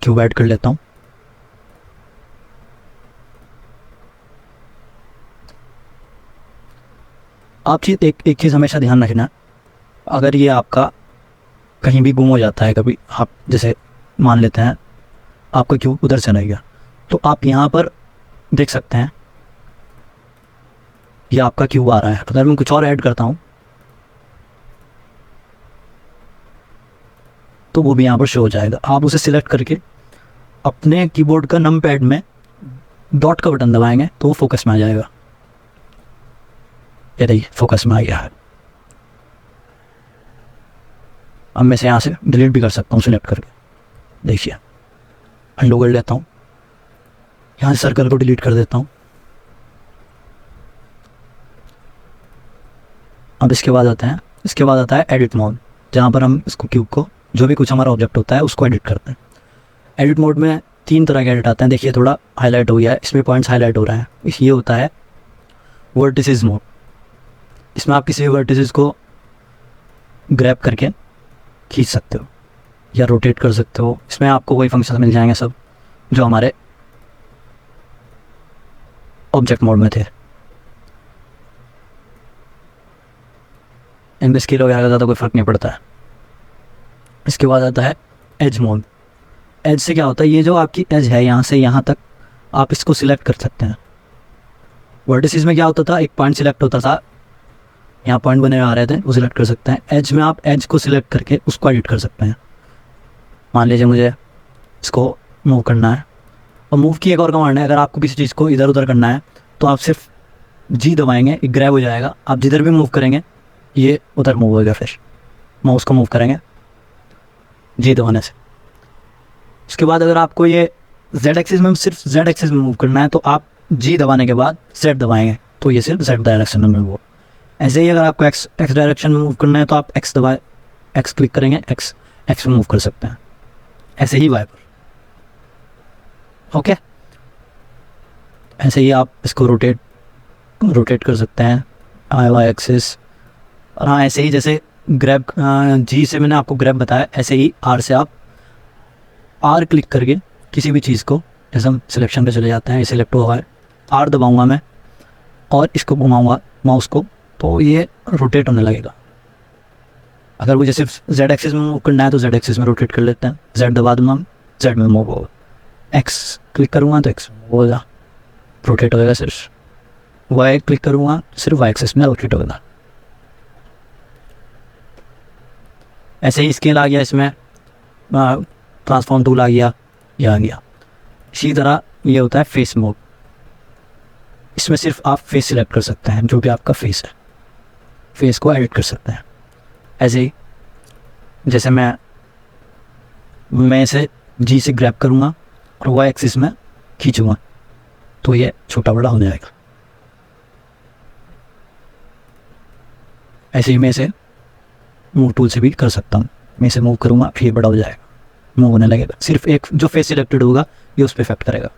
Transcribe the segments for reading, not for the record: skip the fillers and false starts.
Cube add कर लेता हूँ। आप चीज़ एक चीज़ हमेशा ध्यान रखना, अगर ये आपका कहीं भी गुम हो जाता है कभी, आप जैसे मान लेते हैं आपका क्यूब उधर से नहीं गया, तो आप यहाँ पर देख सकते हैं ये आपका क्यूब आ रहा है। अगर मैं कुछ और ऐड करता हूँ तो वो भी यहाँ पर शो हो जाएगा। आप उसे सिलेक्ट करके अपने कीबोर्ड का नम पैड में डॉट का बटन दबाएंगे तो वो फोकस में आ जाएगा। ये देखिए फोकस में आ गया है। अब मैं इसे यहाँ से डिलीट भी कर सकता हूँ सिलेक्ट करके। देखिए अंडू कर लेता हूँ, यहाँ से सर्कल को डिलीट कर देता हूँ। अब इसके बाद आता है एडिट मोड, जहाँ पर हम इसको क्यूब को जो भी कुछ हमारा ऑब्जेक्ट होता है उसको एडिट करते हैं। एडिट मोड में 3 तरह के एडिट आते हैं। देखिए थोड़ा हाईलाइट हो गया है, इसमें पॉइंट्स हाईलाइट हो रहे हैं। ये होता है वर्टिसेस मोड। इसमें आप किसी भी वर्टिसेस को ग्रैब करके खींच सकते हो या रोटेट कर सकते हो। इसमें आपको वही फंक्शन मिल जाएंगे सब जो हमारे ऑब्जेक्ट मोड में थे। इनमें स्केल वगैरह का ज़्यादा कोई फ़र्क नहीं पड़ता है। इसके बाद आता है एज मोड। एज से क्या होता है, ये जो आपकी एज है यहाँ से यहाँ तक आप इसको सिलेक्ट कर सकते हैं। वर्टिसेस में क्या होता था, एक पॉइंट सिलेक्ट होता था, यहाँ पॉइंट बने आ रहे थे, वो सिलेक्ट कर सकते हैं। एज में आप एज को सिलेक्ट करके उसको एडिट कर सकते हैं। मान लीजिए मुझे इसको मूव करना है, और मूव की एक और कमांड है, अगर आपको किसी चीज़ को इधर उधर करना है तो आप सिर्फ जी दबाएंगे, एक ग्रैब हो जाएगा। आप जिधर भी मूव करेंगे ये उधर मूव होगा। फिर माउस को मूव करेंगे जी दबाने से। उसके बाद अगर आपको ये जेड एक्सिस में, सिर्फ जेड एक्सिस में मूव करना है तो आप जी दबाने के बाद जेड दबाएंगे तो ये सिर्फ जेड डायरेक्शन में मूव हो। ऐसे ही अगर आपको एक्स डायरेक्शन में मूव करना है तो आप एक्स दबाए, एक्स क्लिक करेंगे, एक्स में मूव कर सकते हैं। ऐसे ही वाई पर, ओके। ऐसे ही आप इसको रोटेट कर सकते हैं, वाई एक्सिस। और हाँ, ऐसे ही जैसे ग्रैब, जी से मैंने आपको ग्रैब बताया, ऐसे ही आर से आप आर क्लिक करके किसी भी चीज़ को, जैसे हम सिलेक्शन पे चले जाते हैं, ये सिलेक्ट हुआ है, आर दबाऊंगा मैं और इसको घुमाऊंगा माउस को तो ये रोटेट होने लगेगा। अगर मुझे सिर्फ जेड एक्सिस में मूव करना है तो जेड एक्सिस में रोटेट कर लेते हैं। जेड दबा दूंगा, जेड में मूव होगा। एक्स क्लिक करूँगा तो एक्स मूव होगा, रोटेट होएगा। सिर्फ वाई क्लिक करूँगा सिर्फ वाई एक्सिस में रोटेट होगा। ऐसे ही स्केल आ गया, इसमें ट्रांसफॉर्म टूल आ गया, ये आ गया। इसी तरह ये होता है फेस मोड। इसमें सिर्फ आप फेस सिलेक्ट कर सकते हैं, जो भी आपका फेस है, फेस को एडिट कर सकते हैं। ऐसे ही जैसे मैं इसे जी से ग्रैब करूँगा और वाई एक्सिस में खींचूँगा तो ये छोटा बड़ा हो जाएगा। ऐसे ही मैं इसे मूव टूल से भी कर सकता हूँ। मैं इसे मूव करूँगा फिर बड़ा हो जाएगा, मूव होने लगेगा। सिर्फ एक जो फेस सिलेक्टेड होगा ये उस पर इफेक्ट करेगा।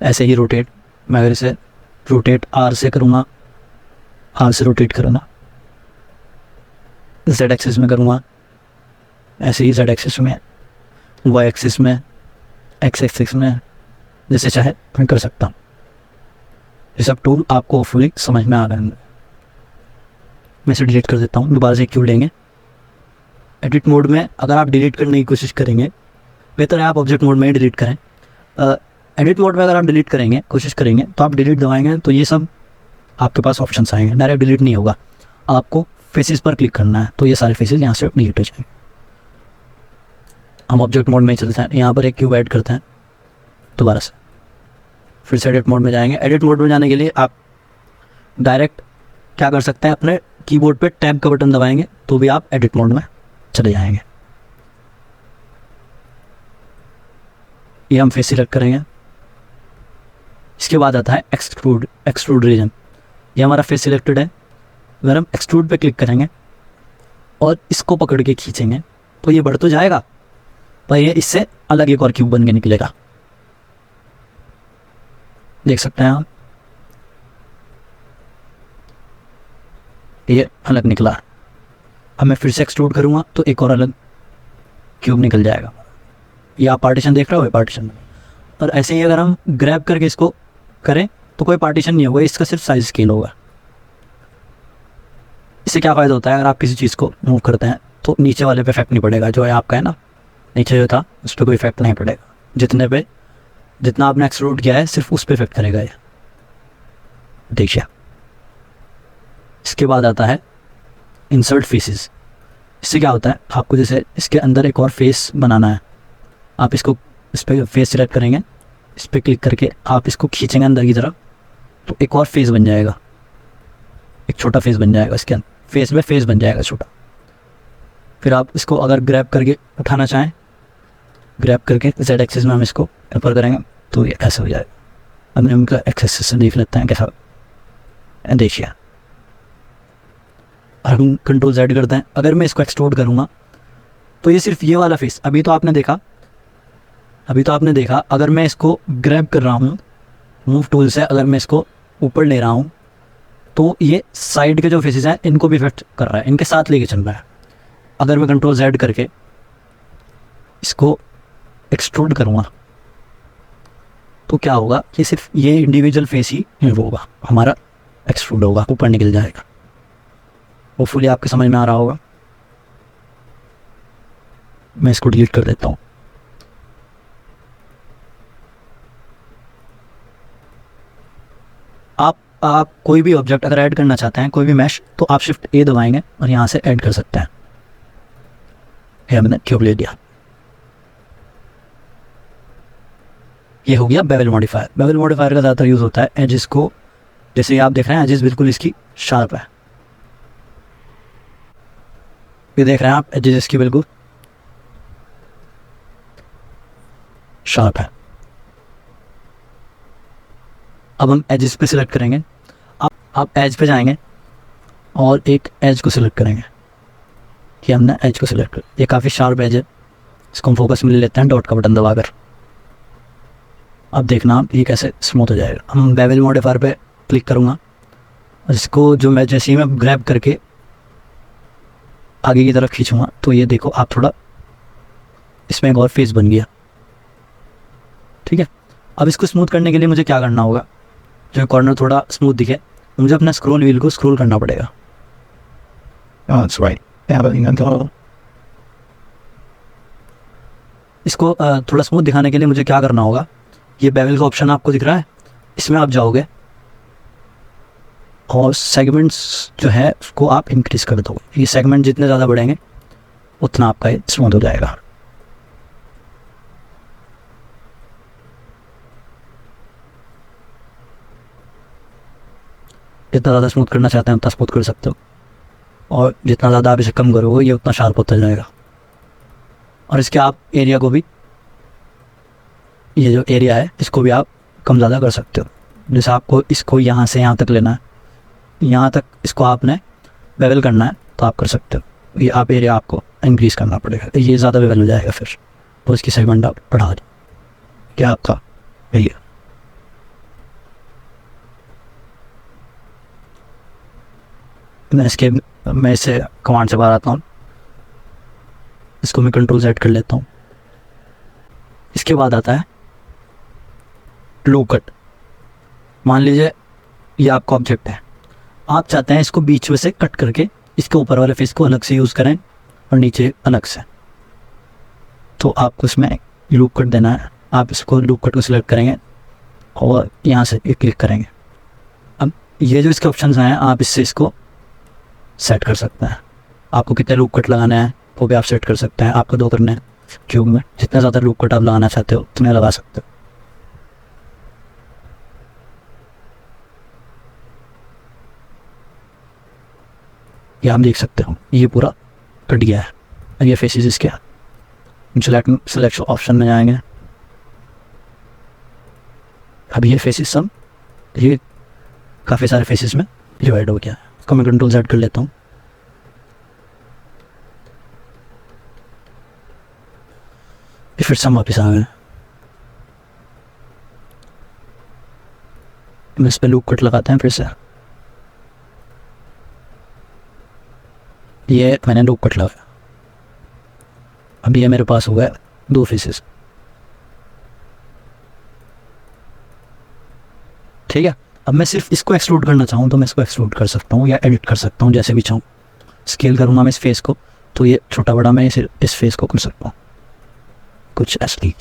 ऐसे ही रोटेट, मैं अगर इसे रोटेट आर से करूँगा, आर से रोटेट करूँगा, जेड एक्सिस में करूँगा, ऐसे ही जेड एक्सिस में, वाई एक्सिस में, एक्स एक्सिस में, जैसे चाहे मैं कर सकता हूँ। ये सब टूल आपको फुली समझ में आ गए। मैं इसे डिलीट कर देता हूँ, दोबारा से क्यों लेंगे। एडिट मोड में अगर आप डिलीट करने की कोशिश करेंगे, बेहतर है आप ऑब्जेक्ट मोड में ही डिलीट करें। एडिट मोड में अगर आप डिलीट करेंगे, कोशिश करेंगे तो आप डिलीट दबाएंगे तो ये सब आपके पास ऑप्शंस आएंगे। डायरेक्ट डिलीट नहीं होगा, आपको फेसेस पर क्लिक करना है तो ये सारे फेसेस यहाँ से डिलीट हो जाएंगे। हम ऑब्जेक्ट मोड में ही चलते हैं, यहाँ पर एक क्यूब ऐड करते हैं दोबारा से, फिर से एडिट मोड में जाएंगे। एडिट मोड में जाने के लिए आप डायरेक्ट क्या कर सकते हैं, अपने कीबोर्ड पे टैब का बटन दबाएंगे तो भी आप एडिट मोड में चले जाएंगे। ये हम फेस सिलेक्ट करेंगे। इसके बाद आता है एक्सट्रूड रीजन। ये हमारा फेस सिलेक्टेड है। अगर हम एक्सट्रूड पे क्लिक करेंगे और इसको पकड़ के खींचेंगे तो ये बढ़ तो जाएगा पर ये इससे अलग एक और क्यूब बन के निकलेगा। देख सकते हैं आप, ये अलग निकला। अब मैं फिर से एक्सट्रूड करूँगा तो एक और अलग क्यूब निकल जाएगा। ये आप पार्टीशन देख रहे हो पार्टीशन। और ऐसे ही अगर हम ग्रैब करके इसको करें तो कोई पार्टीशन नहीं होगा, इसका सिर्फ साइज स्केल होगा। इससे क्या फ़ायदा होता है, अगर आप किसी चीज़ को मूव करते हैं तो नीचे वाले पे इफेक्ट नहीं पड़ेगा, जो है आपका है ना नीचे जो था उस पर कोई इफेक्ट नहीं पड़ेगा, जितना आपने एक्सट्रूड किया है सिर्फ उस पर इफेक्ट करेगा ये। देखिए इसके बाद आता है इंसर्ट फेसेस। इससे क्या होता है, आपको जैसे इसके अंदर एक और फेस बनाना है, आप इसको इस पर फेस सिलेक्ट करेंगे, इस पर क्लिक करके आप इसको खींचेंगे अंदर की तरफ तो एक और फेस बन जाएगा, एक छोटा फेस बन जाएगा, इसके अंदर फेस में फेस बन जाएगा छोटा। फिर आप इसको अगर ग्रैब करके उठाना चाहें, ग्रैब करके जेड एक्सिस में हम इसको ऊपर करेंगे तो ये ऐसा हो जाएगा। अब हम इनका एक्सिस से देख लेते हैं कैसा। देखिए हम कंट्रोल जेड करते हैं, अगर मैं इसको एक्सट्रूड करूँगा तो ये सिर्फ ये वाला फेस अभी तो आपने देखा, अगर मैं इसको ग्रैब कर रहा हूँ मूव टूल से, अगर मैं इसको ऊपर ले रहा हूँ तो ये साइड के जो फेसेस हैं इनको भी इफेक्ट कर रहा है, इनके साथ लेके चल रहा है। अगर मैं कंट्रोल जेड करके इसको एक्सट्रूड करूँगा तो क्या होगा कि सिर्फ ये इंडिविजुअल फेस ही होगा हमारा एक्सट्रूड होगा, ऊपर निकल जाएगा। होपफुली आपके समझ में आ रहा होगा। मैं इसको डिलीट कर देता हूँ। आप कोई भी ऑब्जेक्ट अगर ऐड करना चाहते हैं, कोई भी मैश, तो आप शिफ्ट ए दबाएंगे और यहाँ से ऐड कर सकते हैं। ये हमने क्यूब ले लिया। ये हो गया बेवल मॉडिफायर। बेवल मॉडिफायर का ज़्यादातर यूज़ होता है एजेस को, जैसे आप देख रहे हैं एजेस बिल्कुल इसकी शार्प है, ये देख रहे हैं आप एजेस इसकी बिल्कुल शार्प है। अब हम एजेस पे सिलेक्ट करेंगे, आप एज पे जाएंगे और एक एज को सिलेक्ट करेंगे कि हमने एज को सिलेक्ट कर, ये काफ़ी शार्प एज है, इसको हम फोकस में ले लेते हैं डॉट का बटन दबाकर। अब देखना ये कैसे स्मूथ हो जाएगा। हम बेवल मॉडिफायर पे क्लिक करूँगा और इसको जो मैं जैसे ही मैं ग्रैब करके आगे की तरफ खींचूँगा तो ये देखो आप थोड़ा इसमें एक और फेस बन गया। ठीक है, अब इसको स्मूथ करने के लिए मुझे क्या करना होगा, जो कॉर्नर थोड़ा स्मूथ दिखे मुझे अपना स्क्रॉल व्हील को स्क्रॉल करना पड़ेगा। That's right. इसको थोड़ा स्मूथ दिखाने के लिए मुझे क्या करना होगा, ये बेवल का ऑप्शन आपको दिख रहा है, इसमें आप जाओगे और सेगमेंट्स जो है उसको आप इंक्रीज कर दो। ये सेगमेंट जितने ज़्यादा बढ़ेंगे उतना आपका ये स्मूथ हो जाएगा। जितना ज़्यादा स्मूथ करना चाहते हैं उतना स्मूथ कर सकते हो, और जितना ज़्यादा आप इसे कम करोगे ये उतना शार्प होता जाएगा। और इसके आप एरिया को भी, ये जो एरिया है इसको भी आप कम ज़्यादा कर सकते हो। जैसे आपको इसको यहाँ से यहाँ तक लेना है, यहाँ तक इसको आपने बेवल करना है तो आप कर सकते हो। ये आप एरिया आपको इंक्रीज करना पड़ेगा, ये ज़्यादा बेवल हो जाएगा फिर तो इसकी सेगमेंट आप बढ़ा दो। क्या आपका यही है। मैं इसे कमांड से बाहर आता हूँ, इसको मैं कंट्रोल सेट कर लेता हूँ। इसके बाद आता है लो कट। मान लीजिए ये आपका ऑब्जेक्ट है, आप चाहते हैं इसको बीच में से कट करके इसके ऊपर वाले फेस को अलग से यूज़ करें और नीचे अलग से, तो आपको इसमें लूप कट देना है। आप इसको लूप कट को सिलेक्ट करेंगे और यहाँ से क्लिक करेंगे। अब ये जो इसके ऑप्शंस हैं आप इससे इसको सेट कर सकते हैं। आपको कितने लूप कट लगाना है वो भी आप सेट कर सकते हैं। आपको 2 करने हैं क्यूब में, जितना ज़्यादा लूप कट आप लगाना चाहते हो उतने लगा सकते हो। ये आप देख सकते हो ये पूरा कट गया है। और ये फेसेस इसके सिलेक्शन ऑप्शन में जाएंगे। अब ये फेसेस सब ये काफ़ी सारे फेसेस में डिवाइड हो गया। इसको मैं कंट्रोल सेट कर लेता हूँ। फिर से हम वापस आ गए। इस पर लूप कट लगाते हैं फिर से। ये मैंने लूप कट लगाया। अभी ये मेरे पास हो गया 2 फेसेस। ठीक है। अब मैं सिर्फ इसको एक्सट्रूड करना चाहूँ तो मैं इसको एक्सट्रूड कर सकता हूँ या एडिट कर सकता हूँ जैसे भी चाहूँ। स्केल करूँगा मैं इस फेस को तो ये छोटा बड़ा मैं इस फेस को कर सकता हूँ कुछ ऐसे।